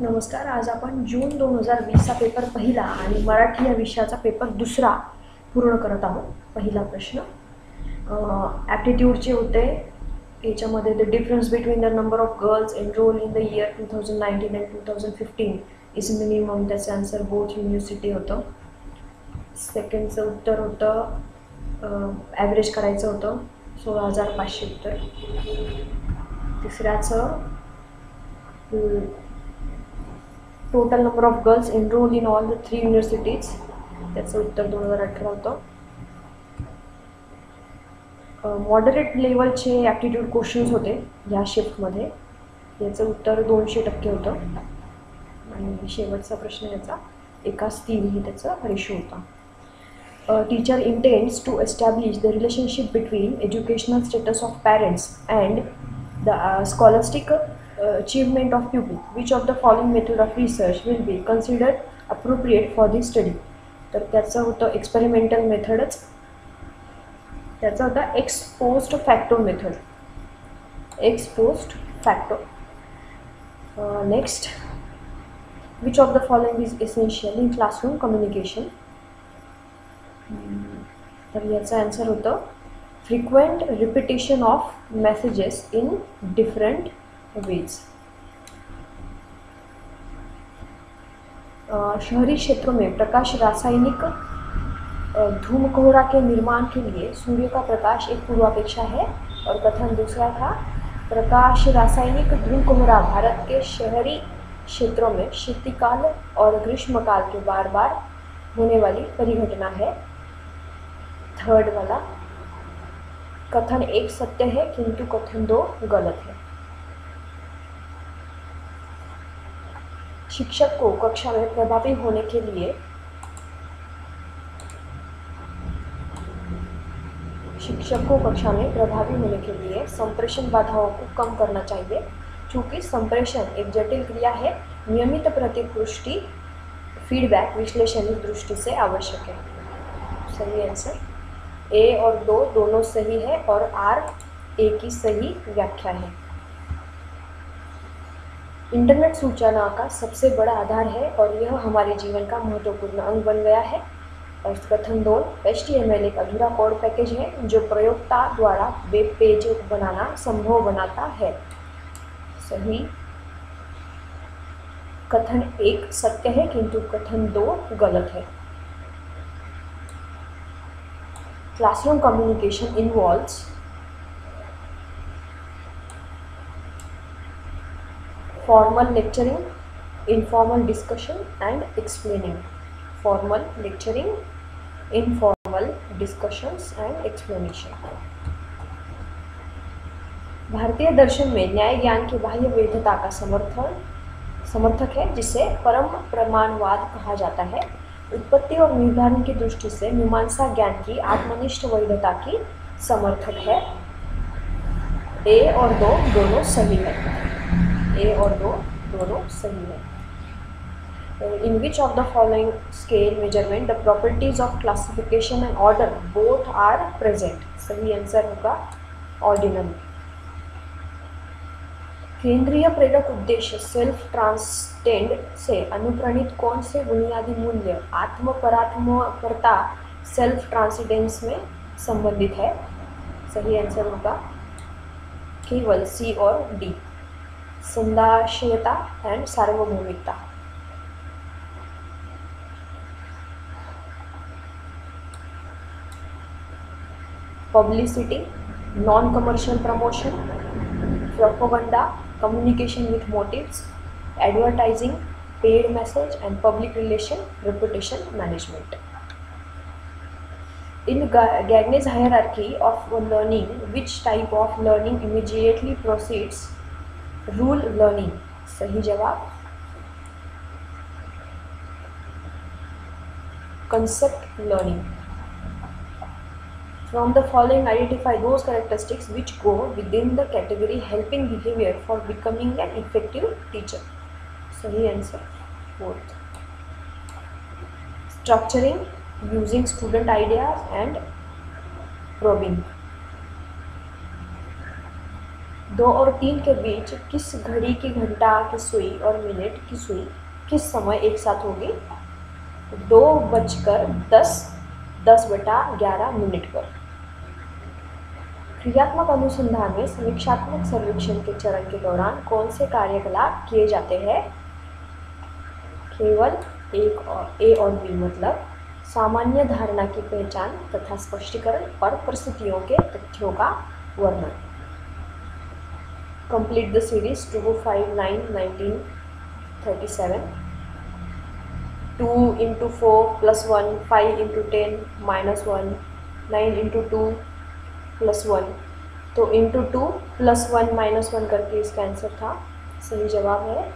नमस्कार. आज आपण जून 2020चा पेपर पहिला आणि मराठी या विषयाचा पेपर दुसरा पूर्ण करत आहोत. पहिला प्रश्न ॲप्टिट्यूडचे होते. याच्यामध्ये the difference between the number of girls enroll in the year 2019 and 2015 is minimum. त्याचं आन्सर बोथ युनिव्हर्सिटी होतं. सेकंडचं उत्तर होतं ॲव्हरेज करायचं होतं 16,500 उत्तर. तिसऱ्याचं total number of girls enroll in all the 3 universities, त्याचं उत्तर 2018 होतं. मॉडरेट लेवलचे ॲप्टिट्यूड क्वेश्चन्स होते या शिफ्टमध्ये, याचं उत्तर 200% होतं. आणि शेवटचा प्रश्न याचा 1:3 ही त्याचा रेशो होता. Teacher intends to establish the relationship between educational status of parents and the scholastic achievement of pupil. Which of the following method of research will be considered appropriate for this study? तर त्याचं होतं experimental मेथडच. त्याचा होता x post facto method. X post facto. Next, which of the following is essential in classroom communication? तर याचं answer होतं frequent repetition of messages in different ways. शहरी क्षेत्रों में प्रकाश रासायनिक धूमकोहरा के निर्माण के लिए सूर्य का प्रकाश एक पूर्वापेक्षा है. और कथन दूसरा था प्रकाश रासायनिक धूमकोहरा भारत के शहरी क्षेत्रों में शीतकाल और ग्रीष्मकाल के बार बार होने वाली परिघटना है. थर्ड वाला कथन 1 सत्य है किंतु कथन 2 गलत है. शिक्षक को कक्षा में प्रभावी होने के लिए संप्रेषण बाधाओं को कम करना चाहिए. चूँकि संप्रेषण एक जटिल क्रिया है, नियमित प्रतिपुष्टि फीडबैक विश्लेषण इस दृष्टि से आवश्यक है. सही आंसर. ए और 2 दोनों सही है और आर ए की सही व्याख्या है. इंटरनेट सूचना का सबसे बड़ा आधार है और यह हमारे जीवन का महत्वपूर्ण अंग बन गया है. और कथन 2 HTML एक अधूरा कोड पैकेज है जो प्रयोक्ता द्वारा वेब पेज बनाना संभव बनाता है. सही. कथन 1 सत्य है किंतु कथन 2 गलत है. Classroom communication involves formal lecturing, informal discussion and explaining. Formal lecturing, informal discussions and explanation. भारतीय दर्शन में न्याय ज्ञान की बाह्य वैधता का समर्थक है, जिसे परम प्रमाणवाद कहा जाता है. उत्पत्ति और निर्धारण की दृष्टि से मीमांसा ज्ञान की आत्मनिष्ठ वैधता की समर्थक है. ए और 2 दोनों सही है. ए और 2 दोनों सही है. In which of the following scale measurement the properties of classification and order both are present? सही आंसर होगा ऑर्डिनल. केंद्रीय प्रेरक उद्देश्य सेल्फ ट्रांसटेंड से अनुप्राणित कौन से बुनियादी मूल्य आत्मपरात्मकता सेल्फ ट्रांसीडेंस में संबंधित है? सही आंसर होगा केवल सी और डी. संदाशयता एंड सार्वभौमिकता. Publicity, non commercial promotion, propaganda, communication with motives, advertising, paid message and public relation, reputation management. In Gagne's hierarchy of learning, which type of learning immediately proceeds rule learning? सही जवाब concept learning. From the following identify those characteristics which go with in the category helping behavior for becoming an effective teacher. सही answer 4th. Structuring, using student ideas and probing. 2 और 3 के beach किस घड़ी की घंटा की सुई और मिनट की सुई किस समय एक साथ होगी? 2:10, 10/11 पर। क्रियात्मक अनुसंधान में समीक्षात्मक सर्वेक्षण के चरण के दौरान कौन से कार्यकलाप किए जाते हैं? केवल ए और बी, मतलब सामान्य धारणा की पहचान तथा स्पष्टीकरण और परिस्थितियों के तथ्यों का वर्णन। कंप्लीट द सीरीज 259 1937, 2 × 4 + 1, 5 × 10 -1, 9 × 2 + 1, तो × 2 + 1 -1 करके इसका आंसर था। सही जवाब है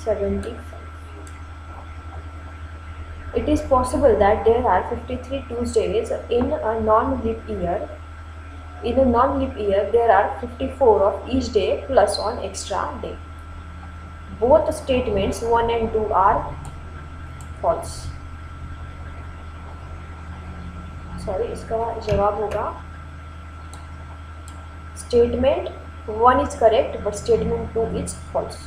75। It is possible that there are 53 Tuesdays in a non-leap year. In a non-leap year, there are 54 of each day plus one extra day. Both statements 1 and 2 are false. Sorry, इसका जवाब होगा statement 1 is correct, but statement 2 is false.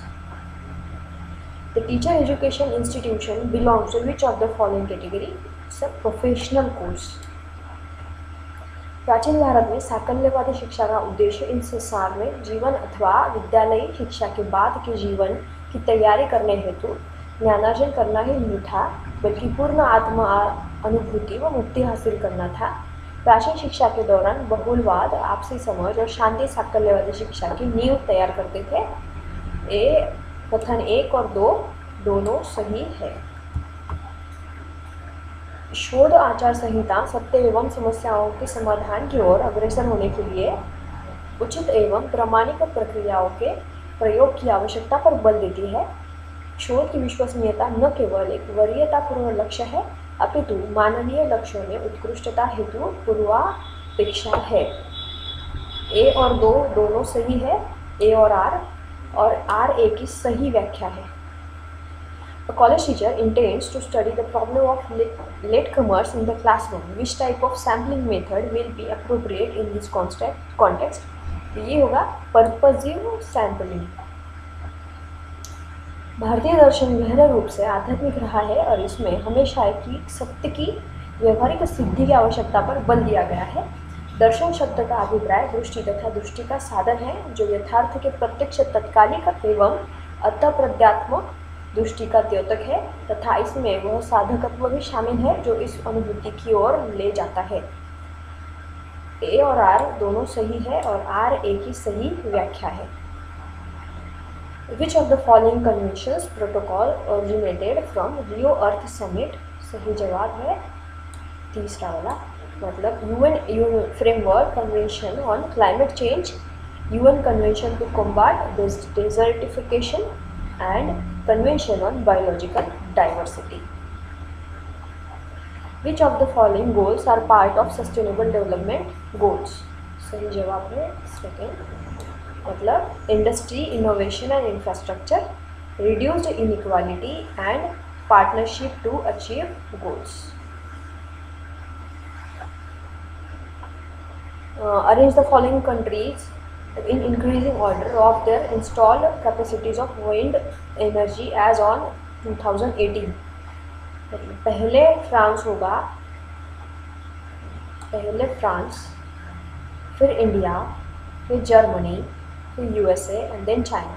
The teacher education institution belongs to which of the following category? It's a professional course. प्राचीन भारत में साकल्यवादी शिक्षा का उद्देश्य in संसार में जीवन अथवा विद्यालयी शिक्षा के बाद के जीवन की तैयारी करने हेतु ज्ञानार्जन करना ही नहीं था, बल्कि पूर्ण आत्म अनुभूति व मुक्ति हासिल करना था। प्राचीन शिक्षा के दौरान बहुलवाद, आपसी समझ और शांति साकल्यवादी शिक्षा की नींव तैयार करते थे। कथन 1 और 2 दोनों सही है। शोध आचार संहिता सत्य एवं समस्याओं के समाधान की ओर अग्रसर होने के लिए उचित एवं प्रामाणिक प्रक्रियाओं के प्रयोग की आवश्यकता पर बल देती है। शोध की विश्वसनीयता न केवल एक वरीयतापूर्ण लक्ष्य है, अपितु मानवीय लक्ष्यों में उत्कृष्टता हेतु पूर्वापेक्षा है। ए और 2 दोनों सही है, ए और आर ए की सही व्याख्या है। A college teacher intends to study the problem of latecomers in the classroom. Which type of sampling method will be appropriate in this context? ये होगा purposive sampling. भारतीय दर्शन गहरे रूप से आध्यात्मिक रहा है और इसमें हमेशा एक सत्य की व्यवहारिक सिद्धि की आवश्यकता पर बल दिया गया है। दर्शन शब्द का अभिप्राय दृष्टि तथा दृष्टि का साधन है, जो यथार्थ के प्रत्यक्ष तात्कालिक एवं अतःप्रत्यात्मक दृष्टि का द्योतक है, तथा इसमें वह साधकत्व भी शामिल है जो इस अनुभूति की ओर ले जाता है। ए और आर दोनों सही है और आर ए की सही व्याख्या है। Which of the following conventions protocol originated from Rio Earth Summit? सही जवाब है तीसरा वाला, मतलब UN Framework Convention on Climate Change, UN Convention to Combat Desertification and Convention on Biological Diversity. Which of the following goals are part of Sustainable Development Goals? सही जवाब है second, मतलब industry, innovation and infrastructure, reduced inequality and partnership to achieve goals. Arrange the following countries in increasing order of their installed capacities of wind energy as on 2018. पहले France होगा, पहले France, फिर India, फिर Germany, फिर USA end then China.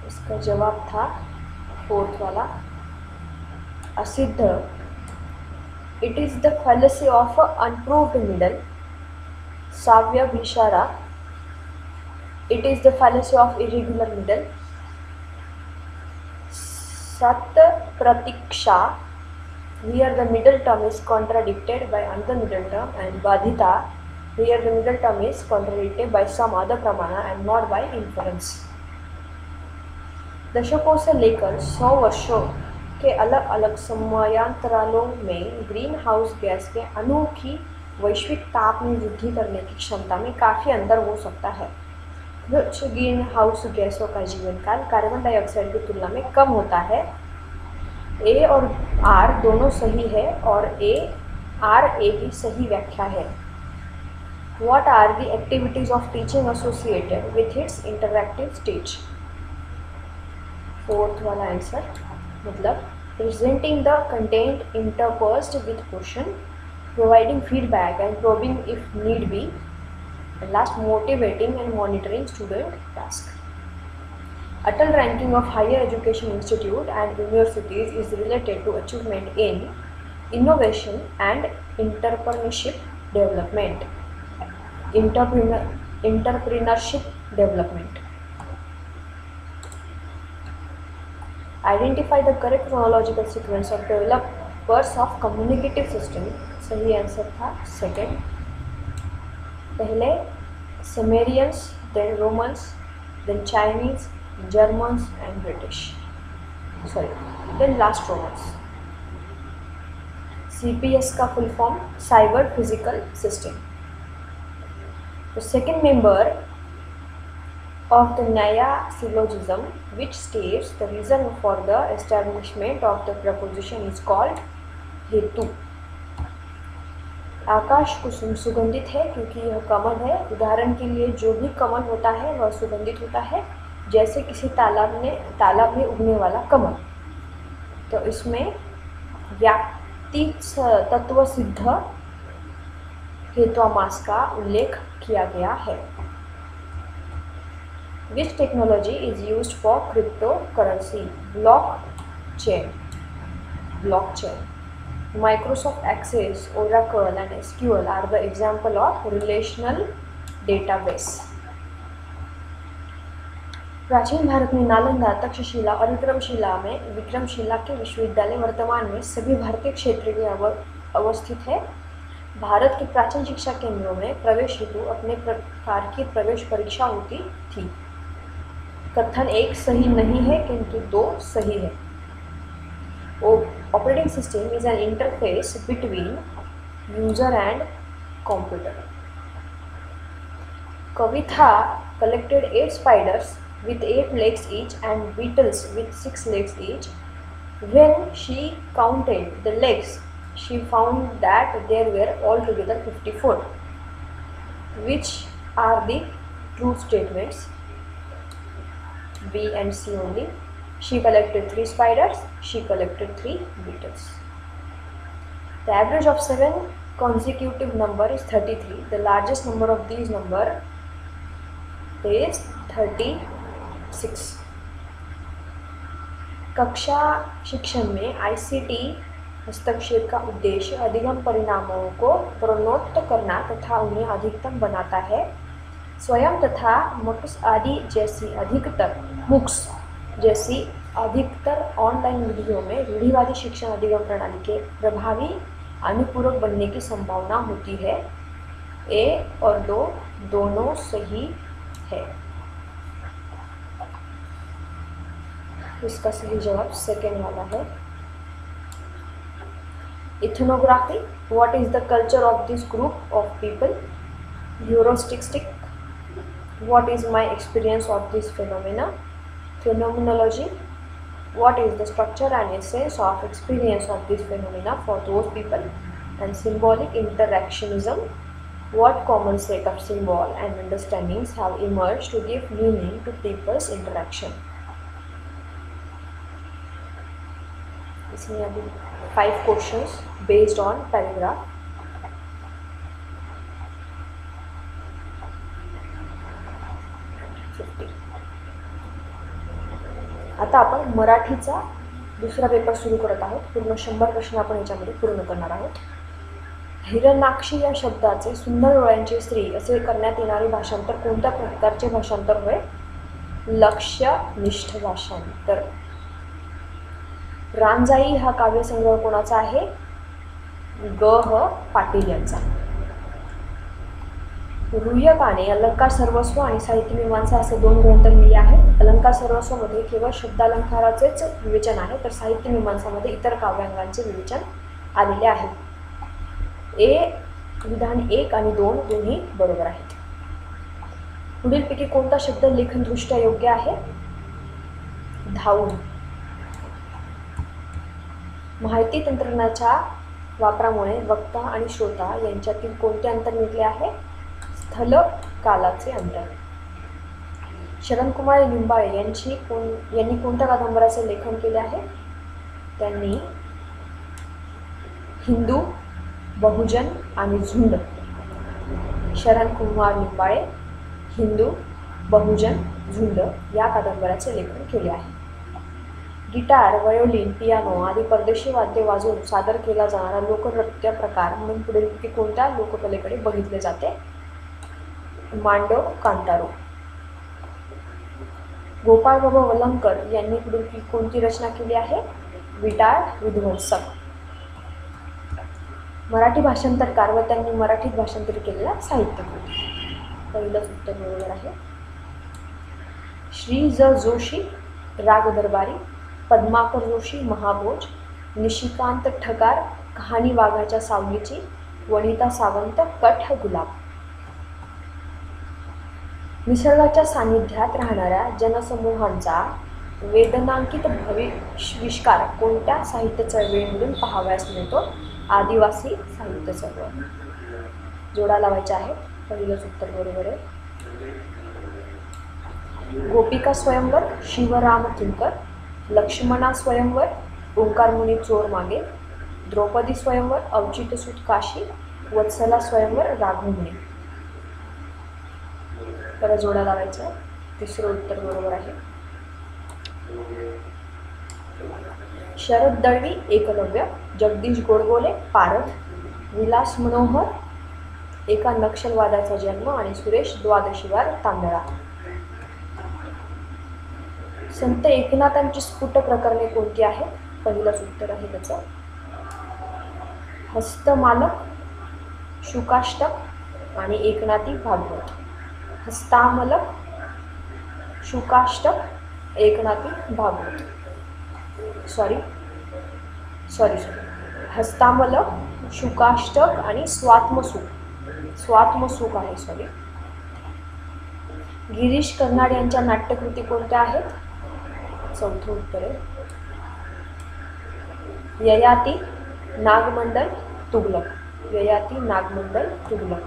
इसका जवाब था fourth वाला, असिद्ध। It is the fallacy of unproved middle. Savya Bhishara. It is the fallacy of irregular middle. Sat Pratiksha. Here the middle term is contradicted by another middle term, and Badhita. Here the middle term is contradicted by some other pramana and not by inference. दशकों से लेकर 100 वर्षों के अलग अलग समयांतरालों में green house gas के अणु की वैश्विक ताप में वृद्धि करने की क्षमता में काफ़ी अंतर हो सकता है। कुछ ग्रीन हाउस गैसों का जीवन काल कार्बन डाइऑक्साइड की तुलना में कम होता है। ए और आर दोनों सही है और आर ए की सही व्याख्या है। What are the activities of teaching associated with its interactive stage? Fourth वाला आंसर मतलब presenting the content interspersed with question, providing feedback and probing if need be, and last motivating and monitoring student task. Atal ranking of higher education institute and universities is related to achievement in innovation and entrepreneurship development. Entrepreneurship development. Identify the correct chronological sequence of developers of communicative system. सही answer था second. पहले Sumerians, then Romans, then Chinese, Germans and British. Then last Romans. CPS का full form Cyber Physical System. The second member of the Naya syllogism, which states the reason for the establishment of the proposition, is called हेतु. आकाश कुसुम सुगंधित है क्योंकि यह कमल है. उदाहरण के लिए जो भी कमल होता है वह सुगंधित होता है, जैसे किसी तालाब में उगने वाला कमल. तो इसमें व्याप्ति तत्व सिद्ध हेत्वामास का उल्लेख किया गया है. Which technology is used for cryptocurrency? Blockchain. Microsoft Access, Oracle and SQL are the example of relational database. प्राचीन भारत में नालंदा, तक्षशिला और विक्रमशिला के विश्वविद्यालय वर्तमान में सभी भारतीय क्षेत्र में अवस्थित है. भारत के प्राचीन शिक्षा केंद्रों में प्रवेश हेतु अपने प्रकार की प्रवेश परीक्षा होती थी. कथन 1 सही नहीं है किंतु 2 सही है. Operating system is an interface between user and computer. Kavitha collected 8 spiders with 8 legs each and beetles with 6 legs each. When she counted the legs, she found that there were altogether 54. Which are the true statements? B and C only. She collected 3 spiders. She collected 3 beetles. The average of 7 consecutive number is 33. The largest number of these number is 36. कक्षा शिक्षण में ICT हस्तक्षेप का उद्देश्य अधिगम परिणामों को प्रोन्नत करना तथा उन्हें अधिकतम बनाता है. स्वयं तथा MOOCs जैसी अधिकतर ऑनलाइन विधियों में रूढ़िवादी शिक्षण अधिगम प्रणाली के प्रभावी अनुपूरक बनने की संभावना होती है. A और 2 दोनों सही है. इसका सही जवाब सेकेंड वाला है. Ethnography. What is the culture of this group of people? Heuristic. What is my experience of this phenomena? Phenomenology. What is the structure and essence of experience of this phenomena for those people? And symbolic interactionism. What common set of symbol and understandings have emerged to give meaning to people's interaction? इसमें अभी 5 questions based on paragraph. आता आपण मराठीचा दुसरा paper सुरू करत आहोत. पूर्ण 100 प्रश्न आपण याच्यामध्ये पूर्ण करणार आहोत. हिरण्याक्षी या शब्दाचे सुंदर डोळ्यांची स्त्री असे करण्यात येणारे भाषांतर कोणत्या प्रकारचे भाषांतर होय? लक्ष्यनिष्ठ भाषांतर. रांजाई हा काव्यसंग्रह कोणाचा आहे? ग. पाटील यांचा. रुय्यकाने अलंकार सर्वस्व आणि साहित्य मीमांसा असे 2 ग्रंथ लिहिले आहेत. अलंकार सर्वस्व मध्ये केवळ शब्दालंकाराचेच विवेचन आहे, तर साहित्य मीमांसामध्ये इतर काव्यांगांचे विवेचन आलेले आहे. ए विधान 1 आणि 2 दोन्ही बरोबर आहेत. पुढीलपैकी कोणता शब्द लेखनदृष्ट्या योग्य आहे? धावून. माहिती तंत्रज्ञानाच्या वापरामुळे वक्ता आणि श्रोता यांच्यातील कोणते अंतर निघले आहे? स्थल कालाचे अंतर. शरणकुमार लिंबाळे यांनी कोणत्या कादंबऱ्याचे लेखन केले आहे? त्यांनी हिंदू, बहुजन आणि झुंड. शरणकुमार लिंबाळे हिंदू, बहुजन, झुंड या कादंबऱ्याचे लेखन केले आहे. गिटार, वयोलिन, पियानो आदी परदेशी वाद्य वाजवून सादर केला जाणारा लोकनृत्य प्रकार म्हणून पुढील कोणत्या लोककलेकडे बघितले जाते? मांडव कांतारो. गोपाळ बाबा वलंगकर यांनी पुढील कोणती रचना केली आहे? विटाळ विध्वंसक. मराठी भाषांतरकार व त्यांनी मराठीत भाषांतर केलेला साहित्यकृती. पहिलंच उत्तर बरोबर आहे. श्री ज जोशी राग दरबारी, पद्माकर जोशी महाभोज, निशिकांत ठकार कहाणी वाघाच्या सावलीची, वनिता सावंत कठ गुलाब. निसर्गाच्या सानिध्यात राहणाऱ्या जनसमूहांचा वेदनांकित भविष्यविष्कार कोणत्या साहित्य चळवळीमधून पाहावयास मिळतो? आदिवासी साहित्य चळवळ. जोडा लावायचे आहेत. पहिलंच उत्तर बरोबर आहे. गोपिका स्वयंवर शिवराम किंकर, लक्ष्मणा स्वयंवर ओंकारमुनी चोर मागे, द्रौपदी स्वयंवर अवचितसूत काशी, वत्सला स्वयंवर राघवमुनी. परत जोडा लावायचा. तिसरं उत्तर बरोबर आहे. शरद दळवी एकलव्य, जगदीश गोडबोले पारध, विलास मनोहर एका नक्षलवादाचा जन्म आणि सुरेश द्वादशीवार तांदळा. संत एकनाथांची स्फुट प्रकरणे कोणती आहेत? पहिलंच उत्तर आहे त्याचं हस्तमालक, शुकाष्टक आणि एकनाथी भागवत. हस्तामलक, शुकाष्टक, एकनाथी भागवत. सॉरी हस्तामलक, शुकाष्टक आणि स्वात्मसुख आहे. सॉरी. गिरीश कर्नाड यांच्या नाट्यकृती कोणत्या आहेत? चौथं उत्तर आहे. ययाती, नागमंडल, तुगलक. ययाती, नागमंडल, तुगलक.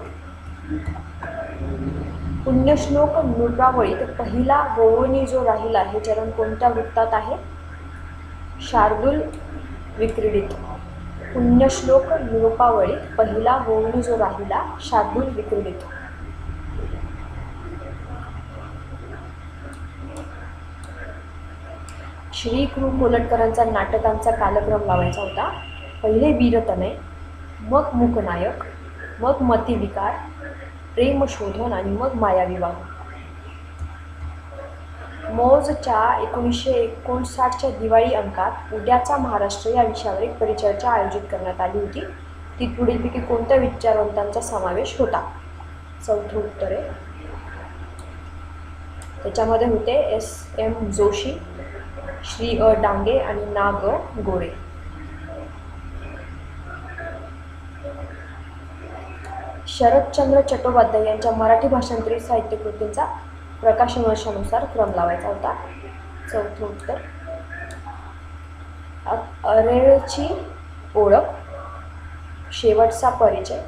पुण्यश्लोक नृपावळीत पहिला वोवणी जो राहिला हे चरण कोणत्या वृत्तात आहे? शार्दूल विक्रीडित. पुण्यश्लोक नृपावळीत पहिला वोवणी जो राहिला शार्दूल विक्रीडित. श्री कृ कोलटकरांचा नाटकांचा कालक्रम लावायचा होता. पहिले वीरतनय, मग मूकनायक, मग मतिविकार, प्रेमशोधन आणि मग मायाविवाह. मौजच्या 1959च्या दिवाळी अंकात उद्याचा महाराष्ट्र या विषयावर एक परिचर्चा आयोजित करण्यात आली होती. ती पुढीलपैकी कोणत्या विचारवंतांचा समावेश होता? चौथं उत्तर आहे. त्याच्यामध्ये होते S.M. जोशी, श्री अ. डांगे आणि ना ग. गोरे. शरदचंद्र चट्टोपाध्याय यांच्या मराठी भाषांतरित साहित्यकृतींचा प्रकाशन वर्षानुसार क्रम लावायचा होता. चौथं उत्तर. अरेळची ओळख, शेवटचा परिचय,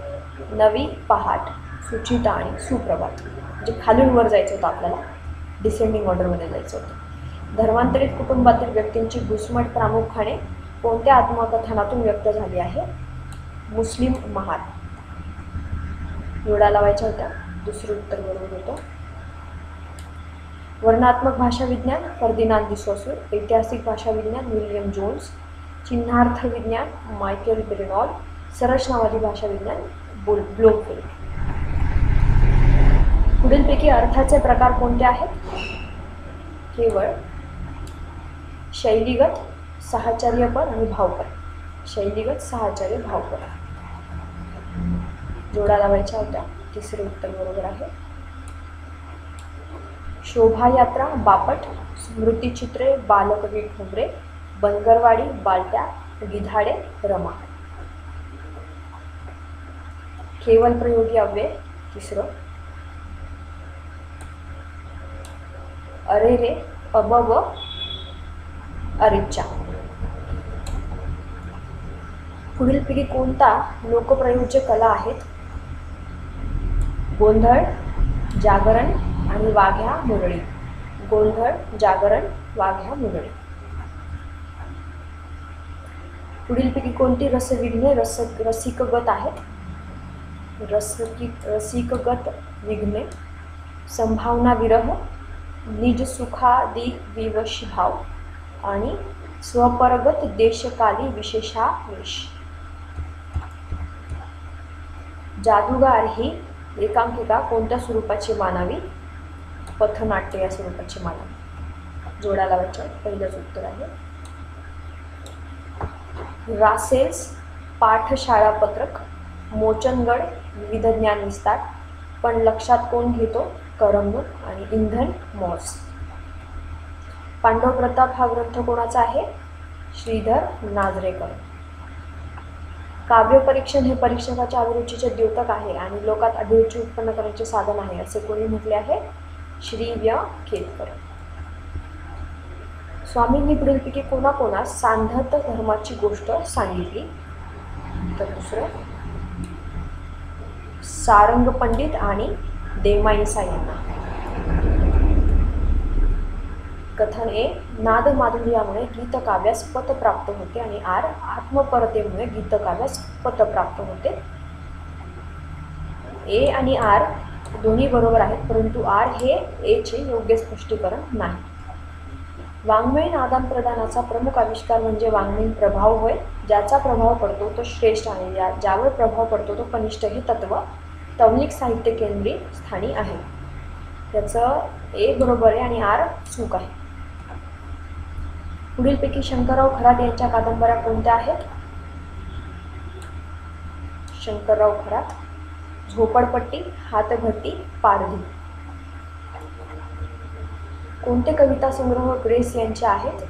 नवी पहाट, सुचिता आणि सुप्रभात. म्हणजे खालून वर जायचं होतं आपल्याला, डिसेंडिंग ऑर्डरमध्ये जायचं होतं. धर्मांतरित कुटुंबातील व्यक्तींची घुसमट प्रामुख्याने कोणत्या आत्मकथनातून व्यक्त झाली आहे? मुस्लिम महाल. जोडा लावायच्या होत्या. दुसरं उत्तर बरोबर होतं. वर्णात्मक भाषा विज्ञान फर्दिनांद डिसॉसर, ऐतिहासिक भाषा विज्ञान विल्यम जोन्स, चिन्हार्थ विज्ञान मायकेल बेरेनॉल, संरचनावादी भाषा विज्ञान ब्लोमफील्ड. पुढीलपैकी अर्थाचे प्रकार कोणते आहेत? केवळ शैलीगत, साहचर्यपर आणि भावपर. शैलीगत, साहचर्य, भावपर. जोडा लावायच्या होत्या. तिसरे उत्तर बरोबर आहे. शोभायात्रा बापट, स्मृतिचित्रे बालकवी ठोंबरे, बनगरवाडी बालट्या, गिधाडे रमा. केवल प्रयोगी अव्यय. तिसरं. अरे रे, अब व अरेच्चा. पुढीलपैकी कोणता लोकप्रयोज्य कला आहेत? गोंधळ, जागरण आणि वाघ्या मुरळी. गोंधळ, जागरण, वाघ्या मुरळी. पुढीलपैकी कोणती रसविघ्ने रसिकगत आहेत? रसिकगत विघ्ने संभावना विरह, निज सुखादी विवश भाव आणि स्वपरगत देशकाली विशेषावेश. जादूगार ही एकांकिका कोणत्या स्वरूपाची मानावी? पथनाट्य या स्वरूपाची मानावी. जोडा लावायच्या. पहिलंच उत्तर आहे. रासेल्स पाठशाळा पत्रक, मोचनगड विविध ज्ञान विस्तार, पण लक्षात कोण घेतो? करमणूक आणि इंधन मॉस. पांडव प्रताप हा ग्रंथ कोणाचा आहे? श्रीधर नाजरेकर. काव्य परीक्षण हे परीक्षकाच्या अभिरुचीचे द्योतक आहे आणि लोकात अभिरुची उत्पन्न करण्याचे साधन आहे असे कोणी म्हटले आहे? श्री व्य केतकर. स्वामींनी पुढीलपैकी कोणाकोणास सांधत धर्माची गोष्ट सांगितली? तर दुसरं सारंग पंडित आणि देमाईसा यांना. कथन ए, नाद माधुर्यामुळे गीतकाव्यास पत प्राप्त होते आणि आर, आत्मपरतेमुळे गीतकाव्यास पत प्राप्त होते. ए आणि आर दोन्ही बरोबर आहेत, परंतु आर हे ए चे योग्य स्पष्टीकरण नाही. वाङ्मयीन आदान प्रदानाचा प्रमुख आविष्कार म्हणजे वाङ्मयीन प्रभाव होय. ज्याचा प्रभाव पडतो तो श्रेष्ठ आणि ज्यावर प्रभाव पडतो तो कनिष्ठ हे तत्व तौलिक साहित्य केंद्री स्थानी आहे. त्याचं ए बरोबर आहे आणि आर चूक आहे. पुढीलपैकी शंकरराव खरात यांच्या कादंबऱ्या कोणत्या आहेत? शंकरराव खरात, झोपडपट्टी, हातभट्टी, पारधी. कोणते कविता संग्रह ग्रेस यांचे आहेत?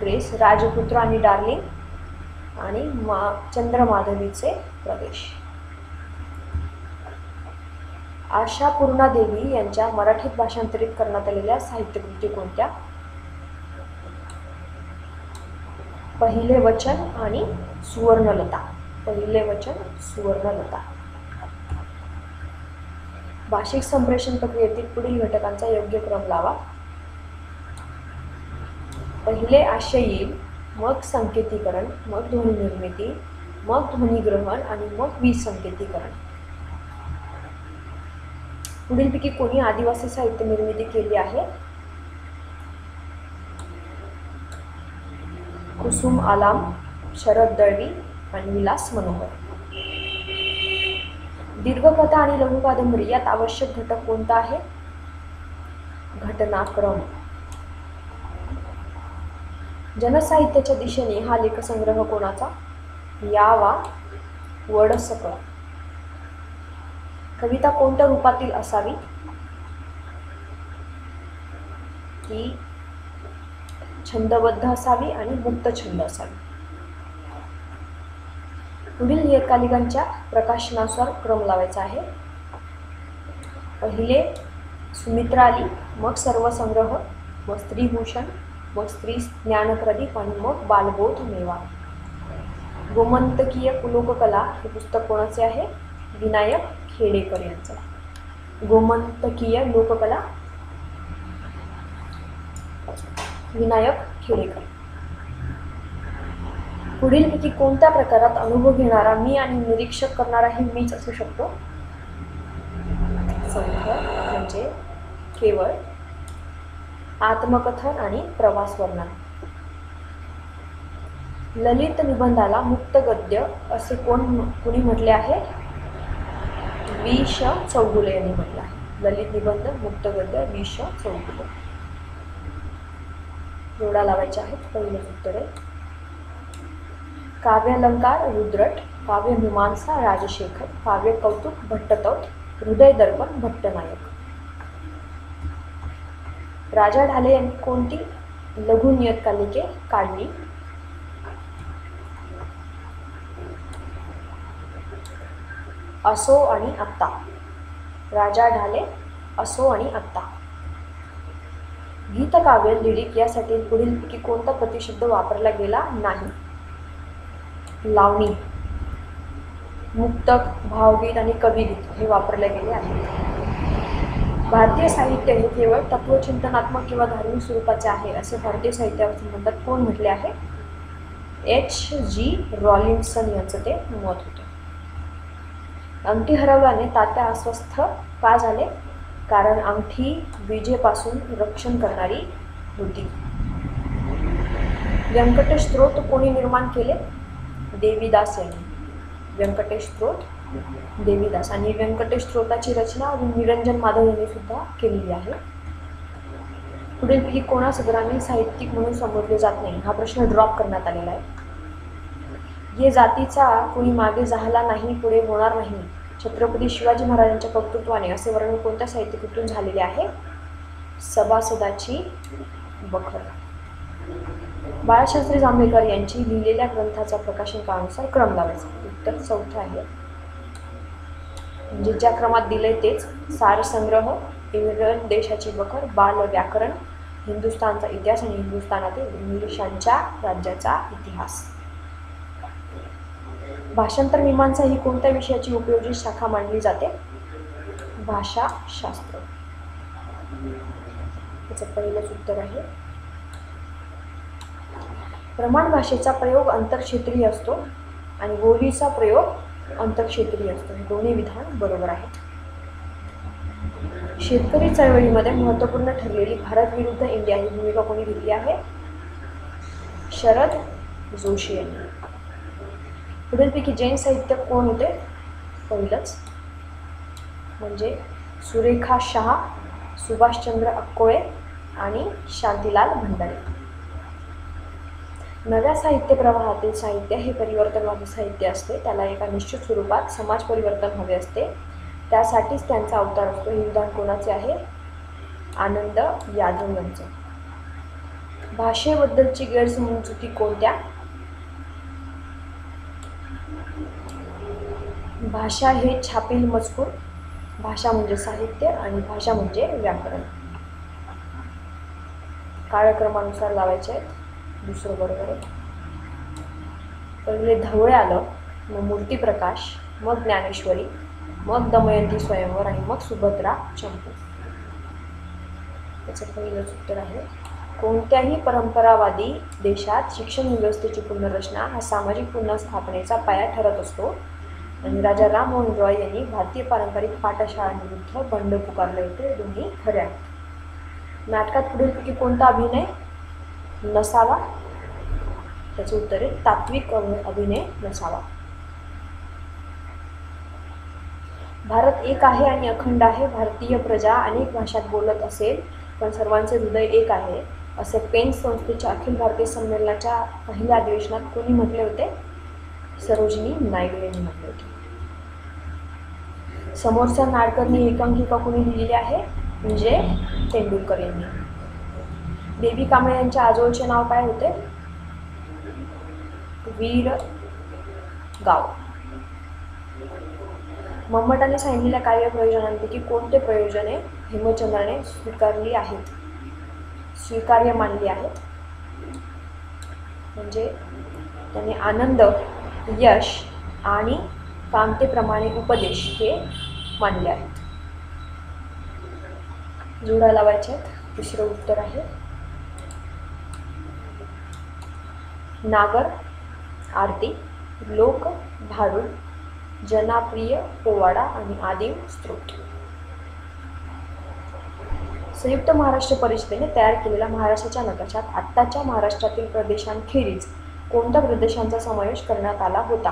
ग्रेस, राजपुत्र आणि डार्लिंग आणि चंद्रमाधवीचे प्रदेश. आशापूर्णा देवी यांच्या मराठीत भाषांतरित करण्यात आलेल्या साहित्यकृती कोणत्या? पहिले वचन आणि सुवर्णलता. पहिले वचन, सुवर्णलता. भाषिक संप्रेषण प्रक्रियेतील पुढील घटकांचा योग्य क्रम लावा. पहिले आशय येईल, मग संकेतीकरण, मग ध्वनी निर्मिती, मग ध्वनिग्रहण आणि मग विसंकेतीकरण. पुढीलपैकी कोणी आदिवासी साहित्य निर्मिती केली आहे? कुसुम आलाम, शरद दळवी आणि विलास मनोहर. दीर्घकथा आणि लघु कादंबरी यात आवश्यक घटक कोणता आहे? घटनाक्रम. जनसाहित्याच्या दिशेने हा लेखसंग्रह कोणाचा? यावा वडसकर. कविता कोणत्या रूपातील असावी? ती छंदबद्ध असावी आणि मुक्त छंद असावी. पुढील नियतकालिकांच्या प्रकाशनानुसार क्रम लावायचा आहे. पहिले सुमित्रा आली, मग सर्व संग्रह, मग स्त्रीभूषण, मग स्त्री ज्ञानप्रदीप आणि मग बालबोध मेवा. गोमंतकीय लोककला हे पुस्तक कोणाचे आहे? विनायक खेडेकर यांचं. गोमंतकीय लोककला, विनायक खेडेकर. पुढीलपैकी कोणत्या प्रकारात अनुभव घेणारा मी आणि निरीक्षक करणारा ही मीच असू शकतो? संघ म्हणजे केवळ आत्मकथन आणि प्रवास वर्णन. ललित निबंधाला मुक्त गद्य असे कोणी म्हटले आहे? वि. श. चौगुले यांनी म्हटले आहे. ललित निबंध मुक्त गद्य वि. श. चौगुले. जोडा लावायचे आहेत. पहिलं उत्तर आहे. काव्यालंकार रुद्रट, काव्यमीमांसा राजशेखर, काव्य कौतुक भट्टतौत, हृदय दर्पण भट्टनायक. राजा ढाले यांनी कोणती लघु नियतकालिके काढली? असो आणि आत्ता. राजा ढाले, असो आणि आत्ता. गीतकाव्य लिरिक यासाठी पुढीलपैकी कोणता प्रतिशब्द वापरला गेला नाही? लावणी. मुक्तक, भावगीत आणि कविगीत हे वापरले गेले आहेत. भारतीय साहित्य हे केवळ तत्वचिंतनात्मक किंवा धार्मिक स्वरूपाचे आहे असे भारतीय साहित्यासंबंधात कोण म्हटले आहे? H.G. रॉलिन्सन यांचं ते मत होतं. अंगठी हरवल्याने तात्या अस्वस्थ का झाले? कारण अंगठी विजेपासून रक्षण करणारी होती. व्यंकटेश स्तोत्र कोणी निर्माण केले? देवीदास यांनी. व्यंकटेश स्तोत्र देवीदास. आणि व्यंकटेश स्तोत्राची रचना निरंजन माधव यांनी सुद्धा केलेली आहे. पुढीलपैकी कोणास ग्रामीण साहित्यिक म्हणून संबोधले जात नाही? हा प्रश्न ड्रॉप करण्यात आलेला आहे. ये जातीचा कोणी मागे झाला नाही, पुढे होणार नाही, छत्रपती शिवाजी महाराजांच्या कर्तृत्वाने असे वर्णन कोणत्या साहित्यकृतीतून झालेले आहे? सभासदाची बखर. बाळशास्त्री जांभेकर यांची लिहिलेल्या ग्रंथाचा प्रकाशन काळानुसार क्रम लावायचा. उत्तर चौथं आहे. म्हणजे ज्या क्रमात दिले तेच. सारसंग्रह, इंग्रज देशाची बखर, बाल व्याकरण, हिंदुस्थानचा इतिहास आणि हिंदुस्थानातील इंग्लिशांच्या राज्याचा इतिहास. भाषांतर मीमांसा ही कोणत्या विषयाची उपयोजित शाखा मानली जाते? भाषाशास्त्र. त्याचं पहिलंच उत्तर आहे. प्रमाण भाषेचा प्रयोग आंतरक्षेत्रीय असतो आणि बोलीचा प्रयोग आंतरक्षेत्रीय असतो. हे दोन्ही विधान बरोबर आहेत. शेतकरी चळवळीमध्ये महत्त्वपूर्ण ठरलेली भारत विरुद्ध इंडिया ही भूमिका कोणी घेतली आहे? शरद जोशी यांनी. पुढीलपैकी जैन साहित्य कोण होते? पहिलंच म्हणजे सुरेखा शहा, सुभाषचंद्र अक्कोळे आणि शांतीलाल भंडारे. नव्या साहित्य प्रवाहातील साहित्य हे परिवर्तनवादी साहित्य असते. त्याला एका निश्चित स्वरूपात समाज परिवर्तन हवे असते. त्यासाठीच त्यांचा अवतार असतो. हे विधान कोणाचे आहे? आनंद यादव यांचं. भाषेबद्दलची गैरसमजुती कोणत्या? भाषा हे छापील मजकूर, भाषा म्हणजे साहित्य आणि भाषा म्हणजे व्याकरण. काळक्रमानुसार लावायचे आहेत. दुसरं बरोबर आहे. पहिले धवळे आलं, मग मूर्तिप्रकाश, मग ज्ञानेश्वरी, मग दमयंती स्वयंवर आणि मग सुभद्रा चंपू. त्याचं पहिलंच उत्तर आहे. कोणत्याही परंपरावादी देशात शिक्षण व्यवस्थेची पुनर्रचना हा सामाजिक पुनर्स्थापनेचा पाया ठरत असतो. आणि राजा राममोहन रॉय यांनी भारतीय पारंपरिक पाठशाळांविरुद्ध बंड पुकारले होते. दोन्ही खरे आहेत. नाटकात पुढीलपैकी कोणता अभिनय नसावा? त्याचे उत्तर आहे तात्विक अभिनय नसावा. भारत एक आहे आणि अखंड आहे. भारतीय प्रजा अनेक भाषात बोलत असेल पण सर्वांचे हृदय एक आहे असे पेन संस्थेच्या अखिल भारतीय संमेलनाच्या पहिल्या अधिवेशनात कोणी म्हटले होते? सरोजिनी नायडू यांनी म्हटले होते. समोरच्या नाडकर्णी एकांकिका कोणी लिहिलेली आहे? विजय तेंडुलकर यांनी. बेबी कांबळे यांच्या आजोळचे नाव काय होते? वीर गाव. मम्मटाने सांगितलेल्या कार्यप्रयोजनांपैकी कोणते प्रयोजने हेमचंद्राने स्वीकार्य मानली आहेत? म्हणजे त्याने आनंद, यश आणि कामतेप्रमाणे उपदेश हे मानले आहेत. जोड्या लावायच्या आहेत. तिसरं उत्तर आहे नागर, आरती, लोक, भारुड, जनाप्रिय, पोवाडा आणि आदिम स्त्रोत. संयुक्त महाराष्ट्र परिषदेने तयार केलेल्या महाराष्ट्राच्या नकाशात आत्ताच्या महाराष्ट्रातील प्रदेशांखेरीज कोणत्या प्रदेशांचा समावेश करण्यात आला होता?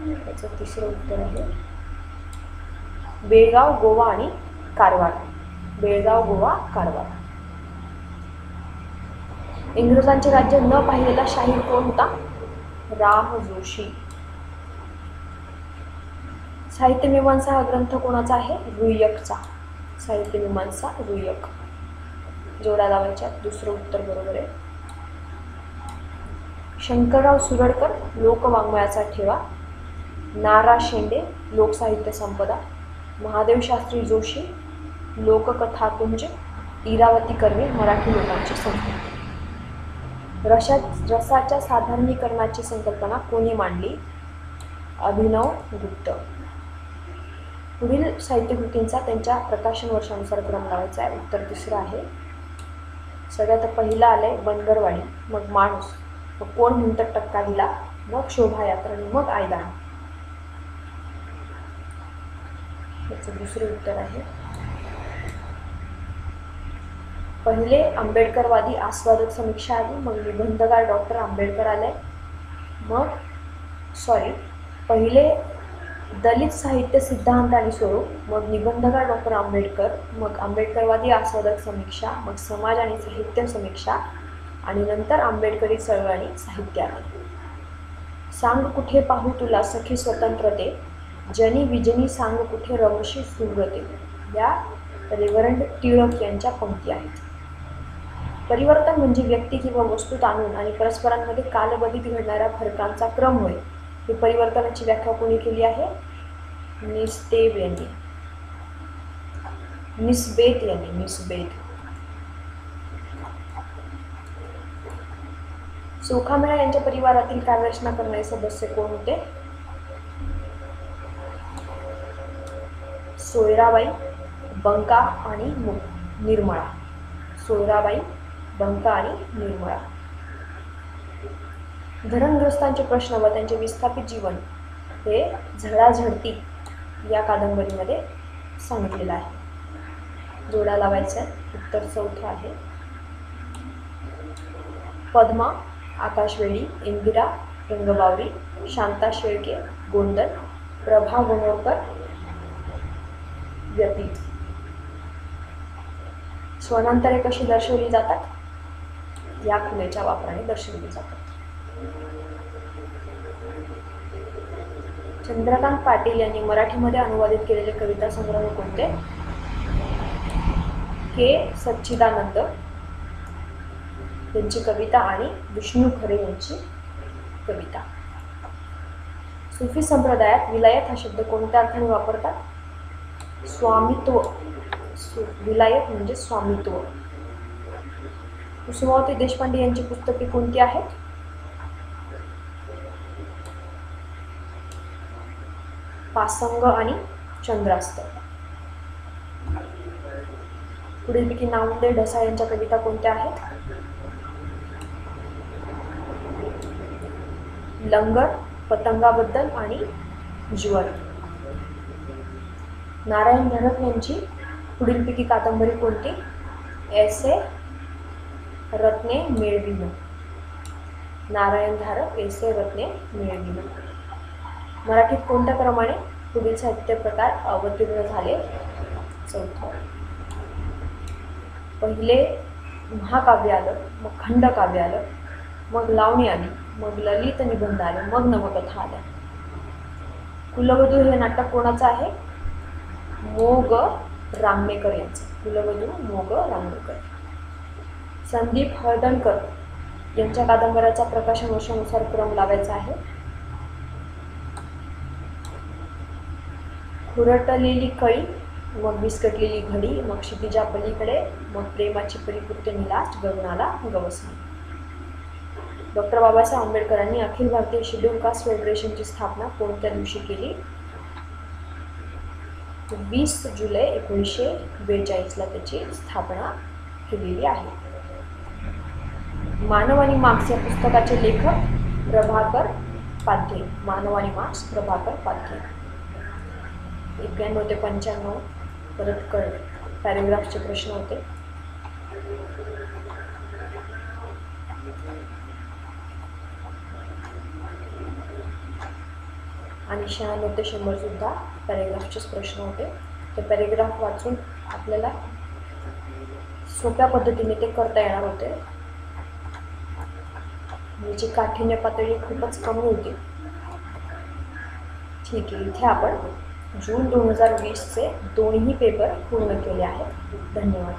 याचं तिसरं उत्तर आहे बेळगाव, गोवा आणि कारवार. बेळगाव, गोवा, कारवार. इंग्रजांचे राज्य न पाहिलेला शाहीर कोण होता? राम जोशी. साहित्यमीमांसा हा ग्रंथ कोणाचा आहे? रुयकचा. साहित्यमीमांसा रुयक. जोड्या लावायच्या. दुसरं उत्तर बरोबर आहे. शंकरराव सुरडकर लोकवाङ्मयाचा ठेवा, ना. शेंडे लोकसाहित्य संपदा, महादेव शास्त्री जोशी लोककथाकुंज, इरावती कर्वे मराठी लोकांची संस्कृती. रसाच्या साधारणीकरणाची संकल्पना कोणी मांडली? अभिनव गुप्त. पुढील साहित्यकृतींचा त्यांच्या प्रकाशन वर्षानुसार क्रम लावायचा आहे. उत्तर तिसरं आहे. सगळ्यात पहिलं आलंय बनगरवाडी, मग माणूस, मग कोण म्हणतं टक्का दिला, मग शोभायात्रा आणि मग आयदान. याचं दुसरे उत्तर आहे. पहिले आंबेडकरवादी आस्वादक समीक्षा आली, मग निबंधकार डॉक्टर आंबेडकर आले, पहिले दलित साहित्य सिद्धांत आणि स्वरूप, मग निबंधकार डॉक्टर आंबेडकर, मग आंबेडकरवादी आस्वादक समीक्षा, मग समाज आणि साहित्य समीक्षा आणि नंतर आंबेडकरी चळवळ आणि साहित्य आले. सांग कुठे पाहू तुला सखी स्वतंत्रते, जनी विजनी सांग कुठे रमशी सुरते, या रेव्हरंड टिळक यांच्या पंक्ती आहेत. परिवर्तन म्हणजे व्यक्ती किंवा वस्तूत आणून आणि परस्परांमध्ये कालबद्धीत घडणाऱ्या फरकांचा क्रम होय. ही परिवर्तनाची व्याख्या कोणी केली आहे? निस्बेत यांनी. चोखामेळा यांच्या परिवारातील काव्यरचना करणारे सदस्य कोण होते? सोयराबाई, बंका आणि निर्मळा. सोयराबाई, बंका आणि निर्मळा. धरणग्रस्तांचे प्रश्न व त्यांचे विस्थापित जीवन हे झळाझडती या कादंबरीमध्ये सांगितलेलं आहे. जोडा लावायचं आहे. उत्तर चौथं आहे. पद्मा, आकाशवेळी, इंदिरा, रंगबावरी, शांता शेळके, गोंधळ, प्रभा गोणवकर, व्यतीत. स्वनांतरे कशी दर्शवली जातात? या खुलेच्या वापराने दर्शवली जातात. चंद्रकांत पाटील यांनी मराठीमध्ये अनुवादित केलेले कविता संग्रह कोणते? के. सच्चिदानंद यांची कविता आणि विष्णू खरे यांची कविता. सुफी संप्रदायात विलायत हा शब्द कोणत्या अर्थाने वापरतात? स्वामित्व. विलायत म्हणजे स्वामित्व. कुसुमावती देशपांडे यांची पुस्तके कोणती आहेत? पासंग आणि चंद्रास्त. पुढीलपैकी नामदेव ढसाळ यांच्या कविता कोणत्या आहेत? लंगर, पतंगाबद्दल आणि ज्वर. नारायण धारप यांची पुढीलपैकी कादंबरी कोणती? ऐसे रत्ने मेळविन. नारायण धारप, ऐसे रत्ने मेळविन. मराठीत कोणत्या क्रमाने पुढील साहित्य प्रकार अवतीर्ण झाले? चौथा. पहिले महाकाव्य आलं, मग खंडकाव्य आलं, मग लावणी आली, मग ललित निबंध आले, मग नवकथा आल्या. कुलवधू हे नाटक कोणाचं आहे? मोग रांगणेकर यांचं. कुलवधू मोग रांगणेकर. संदीप हळदणकर यांच्या कादंबऱ्याचा प्रकाशन वर्षानुसार क्रम लावायचा आहे. खुरटलेली कळी, मग विस्कटलेली घडी, मग क्षितिजा पलीकडे, मग प्रेमाची परिपूर्त निलाज, गगनाला गवसणी. डॉक्टर बाबासाहेब आंबेडकरांनी अखिल भारतीय शेड्यूल कास्ट फेडरेशनची स्थापना कोणत्या दिवशी केली? 20 जुलै 1942ला त्याची स्थापना केलेली आहे. मानव आणि मार्क्स या पुस्तकाचे लेखक प्रभाकर पाध्ये. मानव आणि मार्क्स, प्रभाकर पाध्ये. 91 ते 95 परत पॅरेग्राफचे प्रश्न होते. आणि 96 ते 100 सुद्धा पॅरेग्राफचेच प्रश्न होते. ते पॅरेग्राफ वाचून आपल्याला सोप्या पद्धतीने ते करता येणार होते. याची काठिण्य पातळी खूपच कमी होती. ठीक आहे, इथे आपण जून 2020चे दोन्ही पेपर पूर्ण केले आहेत. धन्यवाद.